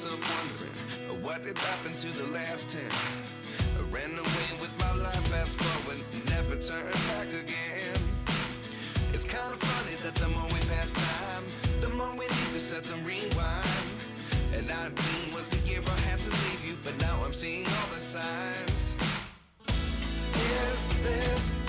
myself wondering what did happen to the last 10. I ran away with my life, fast forward, never turn back again. It's kind of funny that the more we pass time, the more we need to set the rewind. And 19 was the year I had to leave you, but now I'm seeing all the signs. Is this